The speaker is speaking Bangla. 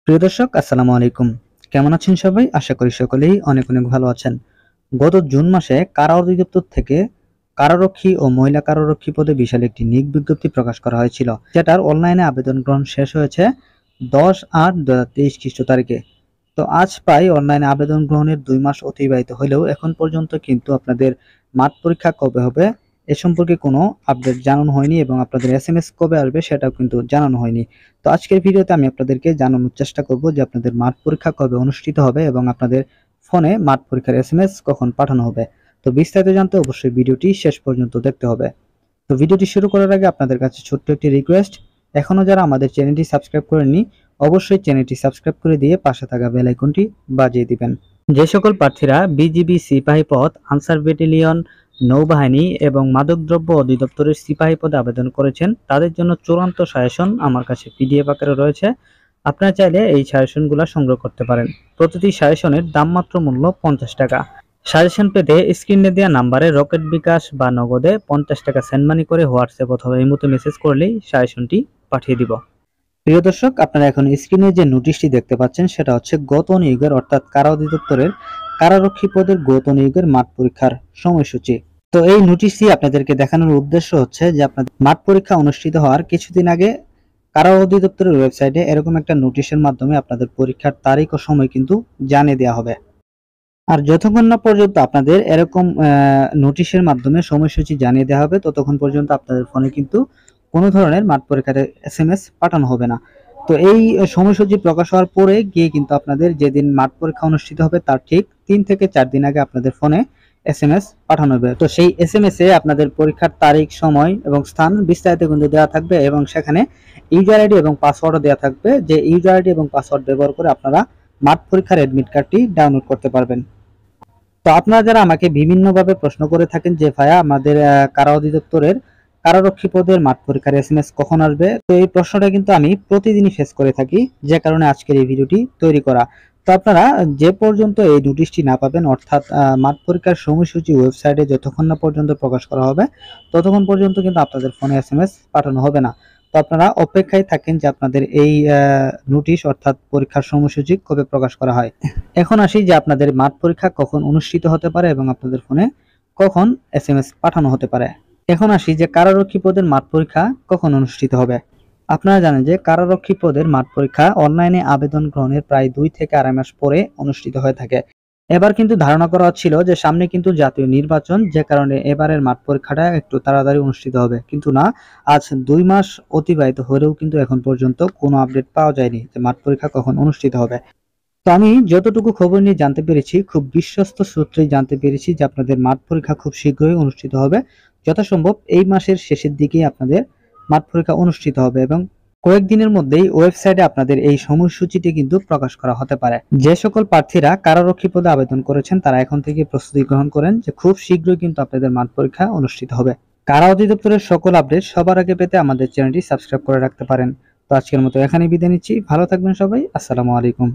প্রিয় দর্শক, আসসালামু আলাইকুম। কেমন আছেন সবাই? আশা করি সকলেই অনেক অনেক ভালো আছেন। গত জুন মাসে কারা অধিদপ্তর থেকে কারারক্ষী ও মহিলা কারারক্ষী পদে বিশাল একটি নিয়োগ বিজ্ঞপ্তি প্রকাশ করা হয়েছিল, যেটার অনলাইনে আবেদন গ্রহণ শেষ হয়েছে 10/8/2023 খ্রিস্ট তারিখে। তো আজ প্রায় অনলাইনে আবেদন গ্রহণের 2 মাস অতিবাহিত হলেও এখন পর্যন্ত কিন্তু আপনাদের মাঠ পরীক্ষা কবে হবে এ সম্পর্কে কোনো আপডেট জানানো হয়নি এবং আপনাদের এসএমএস কবে আসবে সেটাও কিন্তু জানানো হয়নি। তো আজকের ভিডিওতে আমি আপনাদেরকে জানানোর চেষ্টা করব যে আপনাদের মাঠ পরীক্ষা কবে অনুষ্ঠিত হবে এবং আপনাদের ফোনে মাঠ পরীক্ষার এসএমএস কখন পাঠানো হবে। তো বিস্তারিত জানতে অবশ্যই ভিডিওটি শেষ পর্যন্ত দেখতে হবে। তো ভিডিওটি শুরু করার আগে আপনাদের কাছে ছোট্ট একটি রিকোয়েস্ট, এখনো যারা আমাদের চ্যানেলটি সাবস্ক্রাইব করেননি অবশ্যই চ্যানেলটি সাবস্ক্রাইব করে দিয়ে পাশে থাকা বেল আইকনটি বাজিয়ে দিবেন। যে সকল প্রার্থীরা বিজিবি সিপাহী পদ, আনসার ব্যাটালিয়ন, নৌবাহিনী এবং মাদকদ্রব্য অধিদপ্তরের সিপাহী পদে আবেদন করেছেন তাদের জন্য চূড়ান্ত সাজেশন আমার কাছে পিডিএফ আকারে রয়েছে। আপনারা চাইলে এই সাজেশনগুলো সংগ্রহ করতে পারেন। প্রতিটি সাজেশনের দাম মাত্র মূল্য 50 টাকা। সাজেশন পেতে স্ক্রিনে দেওয়া নাম্বারে রকেট বিকাশ বা নগদে 50 টাকা সেন্ড মানি করে হোয়াটসঅ্যাপ অথবা ইমোতে মেসেজ করলেই সাজেশনটি পাঠিয়ে দিব। প্রিয় দর্শক, আপনারা এখন স্ক্রিনে যে নোটিশটি দেখতে পাচ্ছেন সেটা হচ্ছে গত নিয়োগের অর্থাৎ কারা অধিদপ্তরের কারারক্ষী পদের গত নিয়োগের মাঠ পরীক্ষার সময়সূচি। তো এই নোটিশটি আপনাদেরকে দেখানোর উদ্দেশ্য হচ্ছে যে আপনাদের মাঠ পরীক্ষা অনুষ্ঠিত হওয়ার কিছুদিন আগে কারা অধিদপ্তরের ওয়েবসাইটে এরকম একটা নোটিশের মাধ্যমে আপনাদের পরীক্ষার তারিখ ও সময় কিন্তু জানিয়ে দেওয়া হবে। আর যতক্ষণ না পর্যন্ত আপনাদের এরকম নোটিশের মাধ্যমে সময়সূচি জানিয়ে দেওয়া হবে ততক্ষণ পর্যন্ত আপনাদের ফোনে কিন্তু কোনো ধরনের মাঠ পরীক্ষার এসএমএস পাঠানো হবে না। তো এই সময়সূচি প্রকাশ হওয়ার পরে গিয়ে কিন্তু আপনাদের যেদিন মাঠ পরীক্ষা অনুষ্ঠিত হবে তার ঠিক 3 থেকে 4 দিন আগে আপনাদের ফোনে এসএমএস পাঠানো হবে। তো সেই এসএমএস এ আপনাদের পরীক্ষার তারিখ, সময় এবং স্থান বিস্তারিত কিন্তু দেওয়া থাকবে এবং সেখানে ইউজার আইডি এবং পাসওয়ার্ডও দেওয়া থাকবে, যে ইউজার আইডি এবং পাসওয়ার্ড ব্যবহার করে আপনারা মাঠ পরীক্ষার অ্যাডমিট কার্ডটি ডাউনলোড করতে পারবেন। তো আপনারা যারা আমাকে বিভিন্নভাবে প্রশ্ন করে থাকেন যে ভাইয়া আমাদের কারা অধিদপ্তরের কারারক্ষী পদের মাঠ পরীক্ষার এসএমএস কখন আসবে, তো এই প্রশ্নটা কিন্তু আমি প্রতিদিনই ফেস করে থাকি, যে কারণে আজকের এই ভিডিওটি তৈরি করা। তো আপনারা যে পর্যন্ত এই নোটিশটি না পাবেন অর্থাৎ মাঠ পরীক্ষার সময়সূচি ওয়েবসাইটে যতক্ষণ না পর্যন্ত প্রকাশ করা হবে ততক্ষণ পর্যন্ত কিন্তু আপনাদের ফোনে এসএমএস পাঠানো হবে না। তো আপনারা অপেক্ষায় থাকেন যে আপনাদের এই নোটিশ অর্থাৎ পরীক্ষার সময়সূচি কবে প্রকাশ করা হয়। এখন আসি যে আপনাদের মাঠ পরীক্ষা কখন অনুষ্ঠিত হতে পারে এবং আপনাদের ফোনে কখন এসএমএস পাঠানো হতে পারে। এখন আসি যে কারারক্ষী পদের মাঠ পরীক্ষা কখন অনুষ্ঠিত হবে। আপনারা জানেন যে কারারক্ষী পদের মাঠ পরীক্ষা অনলাইনে আবেদন গ্রহণের প্রায় 2 থেকে 2.5 মাস পরে অনুষ্ঠিত হয়ে থাকে। এবার কিন্তু ধারণা করা হচ্ছিল যে সামনে কিন্তু জাতীয় নির্বাচন, যে কারণে এবারের মাঠ পরীক্ষাটা একটু তাড়াতাড়ি অনুষ্ঠিত হবে, কিন্তু না, আজ 2 মাস অতিবাহিত হলেও কিন্তু এখন পর্যন্ত কোনো আপডেট পাওয়া যায়নি যে মাঠ পরীক্ষা কখন অনুষ্ঠিত হবে। তো আমি যতটুকু খবর নিয়ে জানতে পেরেছি, খুব বিশ্বস্ত সূত্রেই জানতে পেরেছি যে আপনাদের মাঠ পরীক্ষা খুব শীঘ্রই অনুষ্ঠিত হবে। যথাসম্ভব এই মাসের শেষের দিকেই আপনাদের মাঠ পরীক্ষা অনুষ্ঠিত হবে এবং কয়েকদিনের মধ্যেই ওয়েবসাইটে আপনাদের এই সময়সূচিটি কিন্তু প্রকাশ করা হতে পারে। যে সকল প্রার্থীরা কারারক্ষী পদে আবেদন করেছেন তারা এখন থেকে প্রস্তুতি গ্রহণ করেন যে খুব শীঘ্রই কিন্তু আপনাদের মাঠ পরীক্ষা অনুষ্ঠিত হবে। কারা অধিদপ্তরের সকল আপডেট সবার আগে পেতে আমাদের চ্যানেলটি সাবস্ক্রাইব করে রাখতে পারেন। তো আজকের মতো এখানেই বিদায় নিচ্ছি। ভালো থাকবেন সবাই। আসসালামু আলাইকুম।